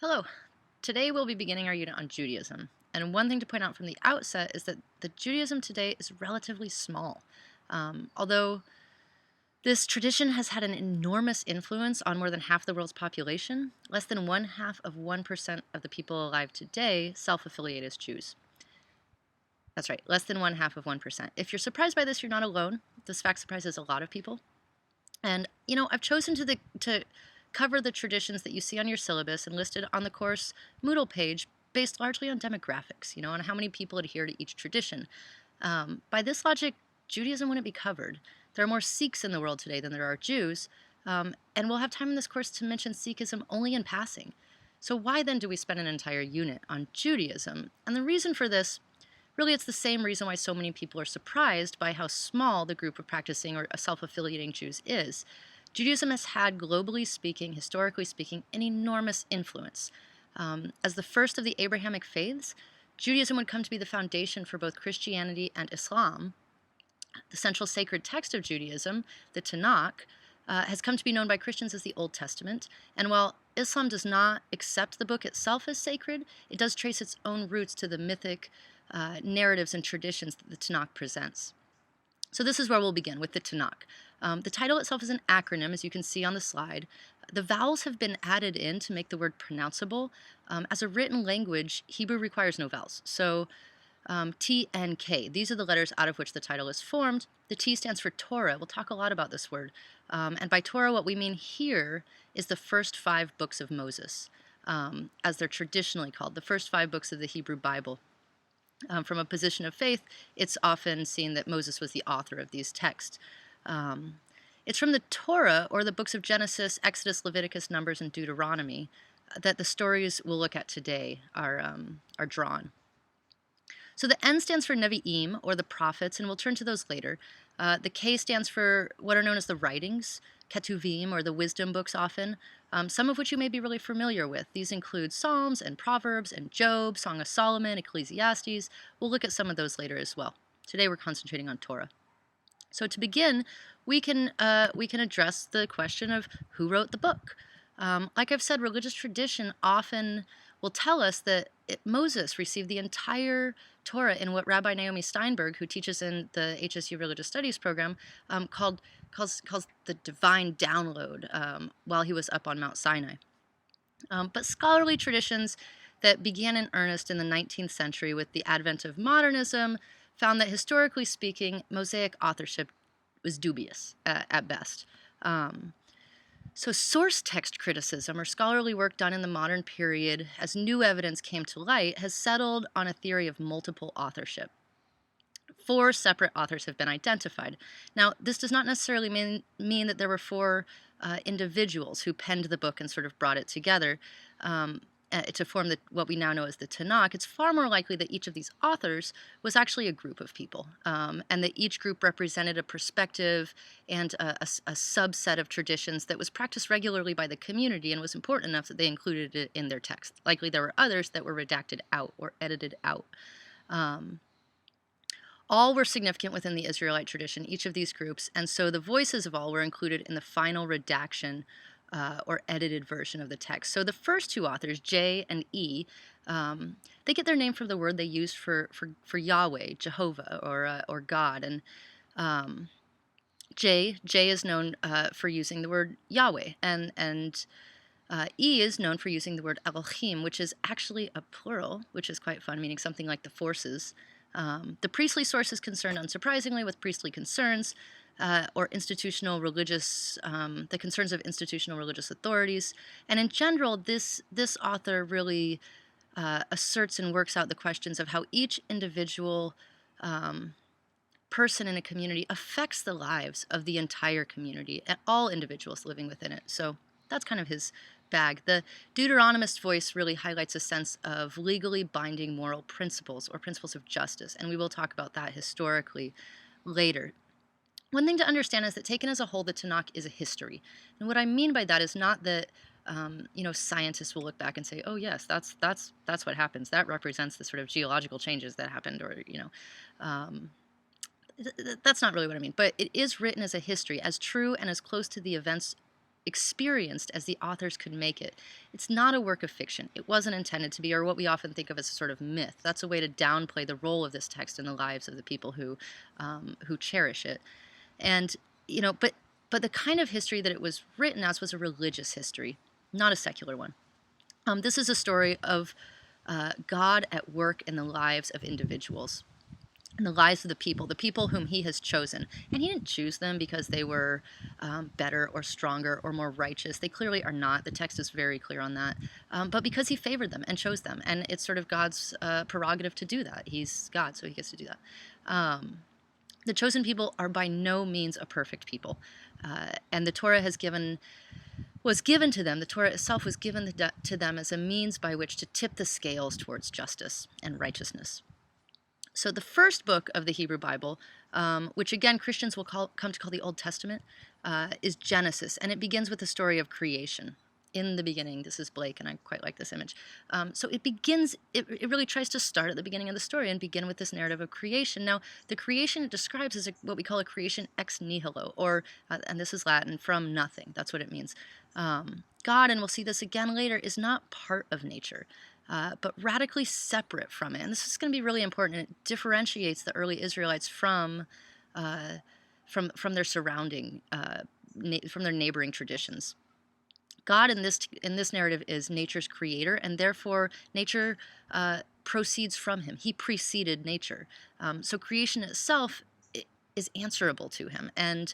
Hello. Today we'll be beginning our unit on Judaism. And one thing to point out from the outset is that the Judaism today is relatively small. Although this tradition has had an enormous influence on more than half the world's population, less than 1/2 of 1% of the people alive today self-affiliate as Jews. That's right, less than 1/2 of 1%. If you're surprised by this, you're not alone. This fact surprises a lot of people. And, I've chosen to cover the traditions that you see on your syllabus and listed on the course Moodle page based largely on demographics, on how many people adhere to each tradition. By this logic, Judaism wouldn't be covered. There are more Sikhs in the world today than there are Jews, and we'll have time in this course to mention Sikhism only in passing. So why then do we spend an entire unit on Judaism? And the reason for this, really, it's the same reason why so many people are surprised by how small the group of practicing or self-affiliating Jews is. Judaism has had, globally speaking, historically speaking, an enormous influence. As the first of the Abrahamic faiths, Judaism would come to be the foundation for both Christianity and Islam. The central sacred text of Judaism, the Tanakh, has come to be known by Christians as the Old Testament. And while Islam does not accept the book itself as sacred, it does trace its own roots to the mythic narratives and traditions that the Tanakh presents. So this is where we'll begin, with the Tanakh. The title itself is an acronym, as you can see on the slide. The vowels have been added in to make the word pronounceable. As a written language, Hebrew requires no vowels. So T and K, these are the letters out of which the title is formed. The T stands for Torah. We'll talk a lot about this word. And by Torah, what we mean here is the first 5 books of Moses, as they're traditionally called, the first 5 books of the Hebrew Bible. From a position of faith, it's often seen that Moses was the author of these texts. It's from the Torah, or the books of Genesis, Exodus, Leviticus, Numbers, and Deuteronomy, that the stories we'll look at today are drawn. So the N stands for Nevi'im, or the prophets, and we'll turn to those later. The K stands for what are known as the writings, Ketuvim, or the wisdom books often, some of which you may be really familiar with. These include Psalms and Proverbs and Job, Song of Solomon, Ecclesiastes. We'll look at some of those later as well. Today we're concentrating on Torah. So to begin, we can address the question of who wrote the book. Like I've said, religious tradition often will tell us that Moses received the entire Torah in what Rabbi Naomi Steinberg, who teaches in the HSU Religious Studies program, calls the divine download while he was up on Mount Sinai. But scholarly traditions that began in earnest in the 19th century with the advent of modernism found that, historically speaking, Mosaic authorship was dubious at best. So source text criticism, or scholarly work done in the modern period as new evidence came to light, has settled on a theory of multiple authorship. 4 separate authors have been identified. Now, this does not necessarily mean that there were 4 individuals who penned the book and sort of brought it together to form what we now know as the Tanakh. It's far more likely that each of these authors was actually a group of people, and that each group represented a perspective and a subset of traditions that was practiced regularly by the community and was important enough that they included it in their text. Likely there were others that were redacted out or edited out. All were significant within the Israelite tradition, each of these groups, and so the voices of all were included in the final redaction or edited version of the text. So the first 2 authors, J and E, they get their name from the word they used for Yahweh, Jehovah, or God. And J is known for using the word Yahweh, and E is known for using the word Elohim, which is actually a plural, which is quite fun, meaning something like the forces. The priestly source is concerned, unsurprisingly, with priestly concerns, or institutional religious, the concerns of institutional religious authorities. And in general, this author really asserts and works out the questions of how each individual person in a community affects the lives of the entire community and all individuals living within it. So that's kind of his bag. The Deuteronomist voice really highlights a sense of legally binding moral principles, or principles of justice, and we will talk about that historically later. One thing to understand is that, taken as a whole, the Tanakh is a history. And what I mean by that is not that scientists will look back and say, oh yes, that's what happens. That represents the sort of geological changes that happened, or that's not really what I mean. But it is written as a history, as true and as close to the events experienced as the authors could make it. It's not a work of fiction. It wasn't intended to be, or what we often think of as a sort of myth. That's a way to downplay the role of this text in the lives of the people who cherish it. And but the kind of history that it was written as was a religious history, not a secular one. This is a story of God at work in the lives of individuals, in the lives of the people whom he has chosen. And he didn't choose them because they were better or stronger or more righteous. They clearly are not. The text is very clear on that. But because he favored them and chose them. And it's sort of God's prerogative to do that. He's God, so he gets to do that. The chosen people are by no means a perfect people. And the Torah was given to them, the Torah itself was given to them as a means by which to tip the scales towards justice and righteousness. So the first book of the Hebrew Bible, which again Christians will come to call the Old Testament, is Genesis, and it begins with the story of creation. In the beginning, this is Blake, and I quite like this image. So it begins, it really tries to start at the beginning of the story and begin with this narrative of creation. Now, the creation it describes is what we call a creation ex nihilo, or, and this is Latin, from nothing. That's what it means. God, and we'll see this again later, is not part of nature, but radically separate from it. And this is going to be really important. It differentiates the early Israelites from their surrounding, from their neighboring traditions. God in this narrative is nature's creator, and therefore nature proceeds from him. He preceded nature. So creation itself is answerable to him, and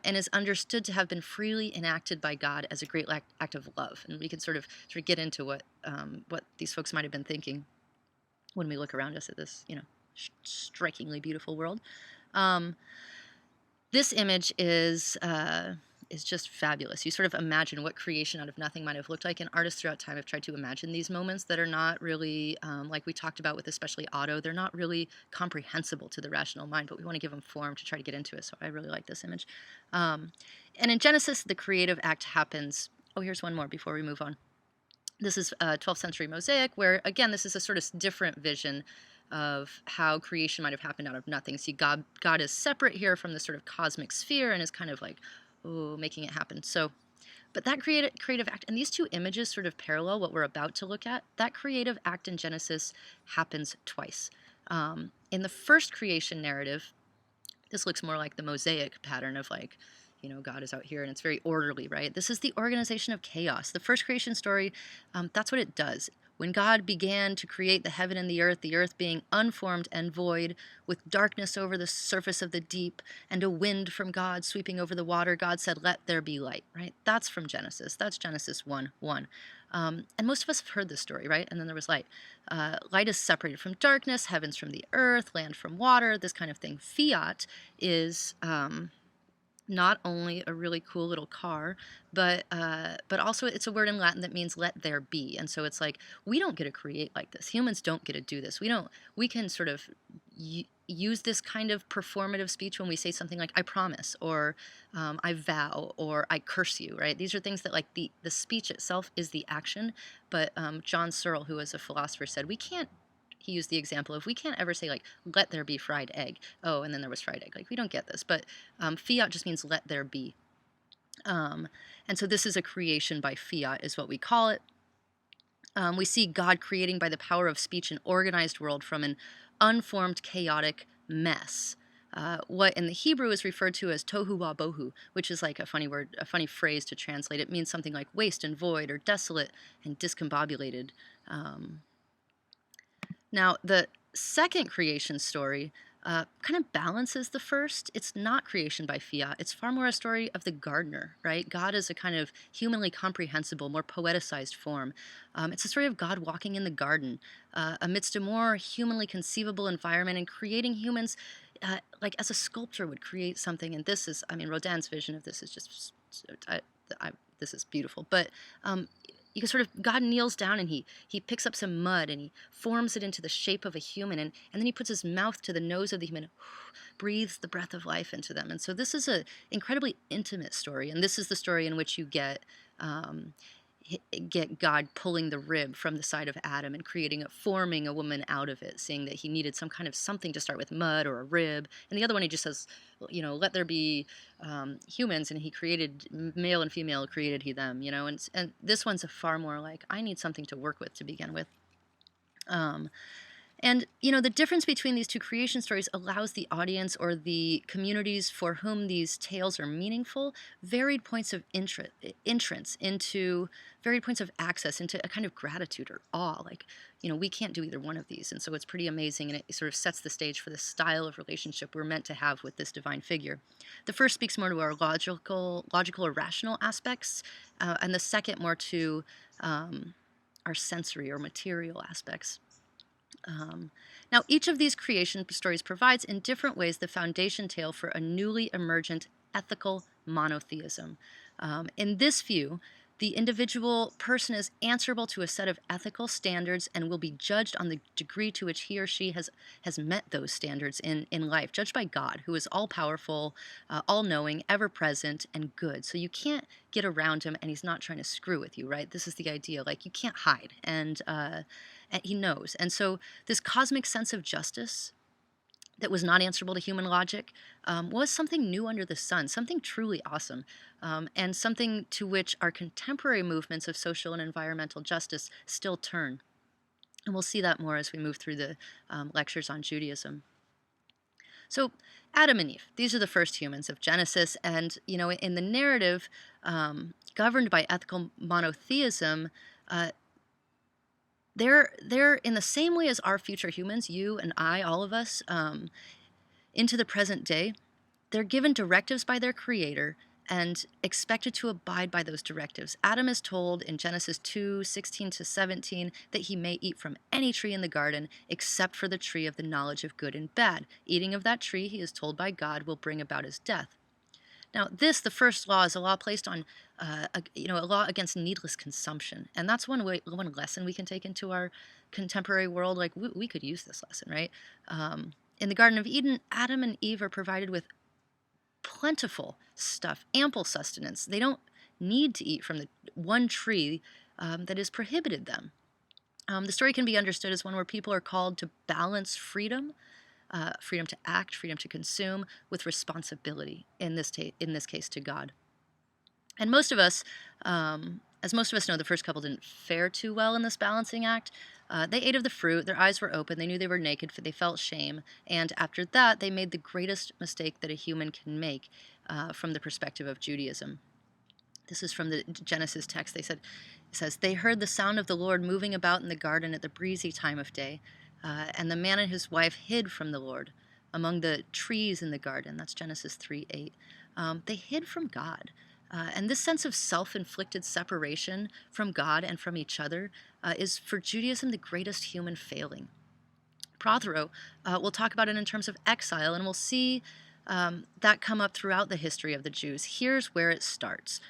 is understood to have been freely enacted by God as a great act of love. And we can sort of get into what these folks might have been thinking when we look around us at this, strikingly beautiful world. This image is just fabulous. You sort of imagine what creation out of nothing might have looked like, and artists throughout time have tried to imagine these moments that are not really, like we talked about with especially Otto, they're not really comprehensible to the rational mind, but we want to give them form to try to get into it, so I really like this image. And in Genesis, the creative act happens. Oh, here's one more before we move on. This is 12th century Mosaic, where, again, this is a sort of different vision of how creation might have happened out of nothing. See, God is separate here from the sort of cosmic sphere and is kind of like, making it happen. So, but that creative act, and these two images sort of parallel what we're about to look at. That creative act in Genesis happens twice. In the first creation narrative, this looks more like the Mosaic pattern of like, God is out here and it's very orderly, right? This is the organization of chaos. The first creation story, that's what it does. When God began to create the heaven and the earth being unformed and void, with darkness over the surface of the deep, and a wind from God sweeping over the water, God said, "Let there be light," right? That's from Genesis. That's Genesis 1:1. And most of us have heard this story, right? And then there was light. Light is separated from darkness, heavens from the earth, land from water, this kind of thing. Fiat is not only a really cool little car, but also it's a word in Latin that means "let there be." And so it's like, we don't get to create like this. Humans don't get to do this. We can sort of use this kind of performative speech when we say something like "I promise," or "I vow," or "I curse you," right? These are things that, like, the speech itself is the action. But John Searle, who was a philosopher, said he used the example of, we can't ever say, like, "Let there be fried egg." Oh, and then there was fried egg. Like, we don't get this. But fiat just means "let there be." And so this is a creation by fiat, is what we call it. We see God creating by the power of speech an organized world from an unformed, chaotic mess. What in the Hebrew is referred to as tohu wa bohu, which is like a funny word, a funny phrase to translate. It means something like waste and void, or desolate and discombobulated. Now, the second creation story kind of balances the first. It's not creation by fiat. It's far more a story of the gardener, right? God is a kind of humanly comprehensible, more poeticized form. It's a story of God walking in the garden amidst a more humanly conceivable environment and creating humans like as a sculptor would create something. And this is, Rodin's vision of this is just, this is beautiful. But you can sort of, God kneels down and he picks up some mud and he forms it into the shape of a human, and then he puts his mouth to the nose of the human, breathes the breath of life into them. And so this is an incredibly intimate story, and this is the story in which you get get God pulling the rib from the side of Adam and forming a woman out of it, saying that he needed some kind of something to start with, mud or a rib. And the other one, he just says, let there be humans, and he created male and female, created he them, and this one's a far more like, I need something to work with to begin with. And, the difference between these two creation stories allows the audience or the communities for whom these tales are meaningful varied points of entrance into varied points of access into a kind of gratitude or awe. Like, we can't do either one of these. And so it's pretty amazing. And it sort of sets the stage for the style of relationship we're meant to have with this divine figure. The first speaks more to our logical or rational aspects, and the second more to our sensory or material aspects. Now, each of these creation stories provides in different ways the foundation tale for a newly emergent ethical monotheism. In this view, the individual person is answerable to a set of ethical standards and will be judged on the degree to which he or she has met those standards in life, judged by God, who is all-powerful, all-knowing, ever-present, and good. So you can't get around him, and he's not trying to screw with you, right? This is the idea. Like, you can't hide, and he knows. And so this cosmic sense of justice that was not answerable to human logic was something new under the sun, something truly awesome, and something to which our contemporary movements of social and environmental justice still turn. And we'll see that more as we move through the lectures on Judaism. So Adam and Eve, these are the first humans of Genesis, and in the narrative governed by ethical monotheism, they're in the same way as our future humans, you and I, all of us, into the present day. They're given directives by their creator and expected to abide by those directives. Adam is told in Genesis 2:16-17 that he may eat from any tree in the garden except for the tree of the knowledge of good and bad. Eating of that tree, he is told by God, will bring about his death. Now, the first law, is a law placed on, a law against needless consumption, and that's one lesson we can take into our contemporary world. Like, we could use this lesson, right? In the Garden of Eden, Adam and Eve are provided with plentiful stuff, ample sustenance. They don't need to eat from the one tree that has prohibited them. The story can be understood as one where people are called to balance freedom to act, freedom to consume, with responsibility, in this case to God. And most of us, as most of us know, the first couple didn't fare too well in this balancing act. They ate of the fruit, their eyes were open, they knew they were naked, for they felt shame, and after that they made the greatest mistake that a human can make from the perspective of Judaism. This is from the Genesis text. It says, they heard the sound of the Lord moving about in the garden at the breezy time of day. And the man and his wife hid from the Lord among the trees in the garden. That's Genesis 3:8. They hid from God. And this sense of self-inflicted separation from God and from each other is, for Judaism, the greatest human failing. Prothero will talk about it in terms of exile, and we'll see that come up throughout the history of the Jews. Here's where it starts.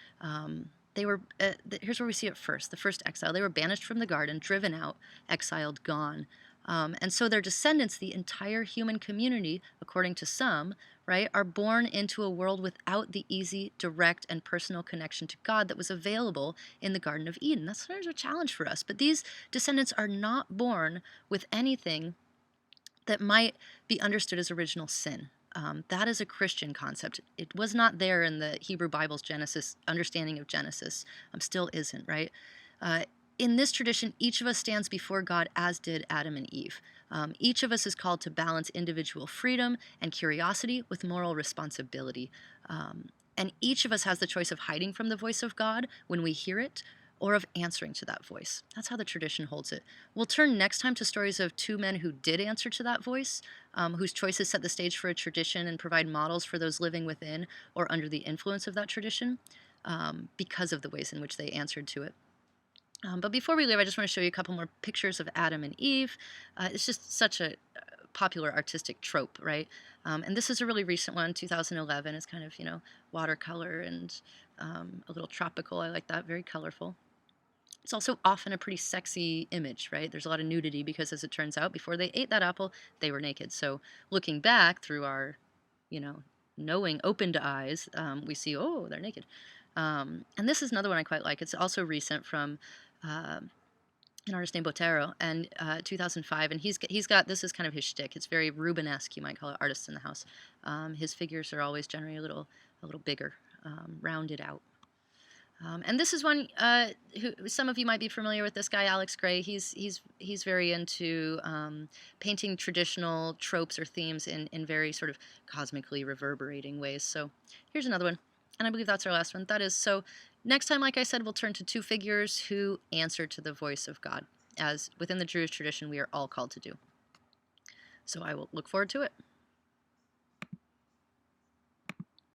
Here's where we see it first, the first exile. They were banished from the garden, driven out, exiled, gone. And so their descendants, the entire human community, according to some, right, are born into a world without the easy, direct, and personal connection to God that was available in the Garden of Eden. That's a challenge for us. But these descendants are not born with anything that might be understood as original sin. That is a Christian concept. It was not there in the Hebrew Bible's Genesis understanding of Genesis. Still isn't, right? In this tradition, each of us stands before God as did Adam and Eve. Each of us is called to balance individual freedom and curiosity with moral responsibility. And each of us has the choice of hiding from the voice of God when we hear it, or of answering to that voice. That's how the tradition holds it. We'll turn next time to stories of two men who did answer to that voice, whose choices set the stage for a tradition and provide models for those living within or under the influence of that tradition, because of the ways in which they answered to it. But before we leave, I just want to show you a couple more pictures of Adam and Eve. It's just such a popular artistic trope, right? And this is a really recent one, 2011. It's kind of, watercolor and a little tropical. I like that, very colorful. It's also often a pretty sexy image, right? There's a lot of nudity because, as it turns out, before they ate that apple, they were naked. So looking back through our, knowing, opened eyes, we see, oh, they're naked. And this is another one I quite like. It's also recent from uh, an artist named Botero, and 2005. And he's got, this is kind of his shtick. It's very Rubenesque, you might call it, artists in the house. His figures are always generally a little bigger, rounded out. And this is one who some of you might be familiar with. This guy, Alex Gray. He's very into painting traditional tropes or themes in very sort of cosmically reverberating ways. So here's another one, and I believe that's our last one. That is so. Next time, like I said, we'll turn to two figures who answer to the voice of God, as within the Jewish tradition we are all called to do. So I will look forward to it.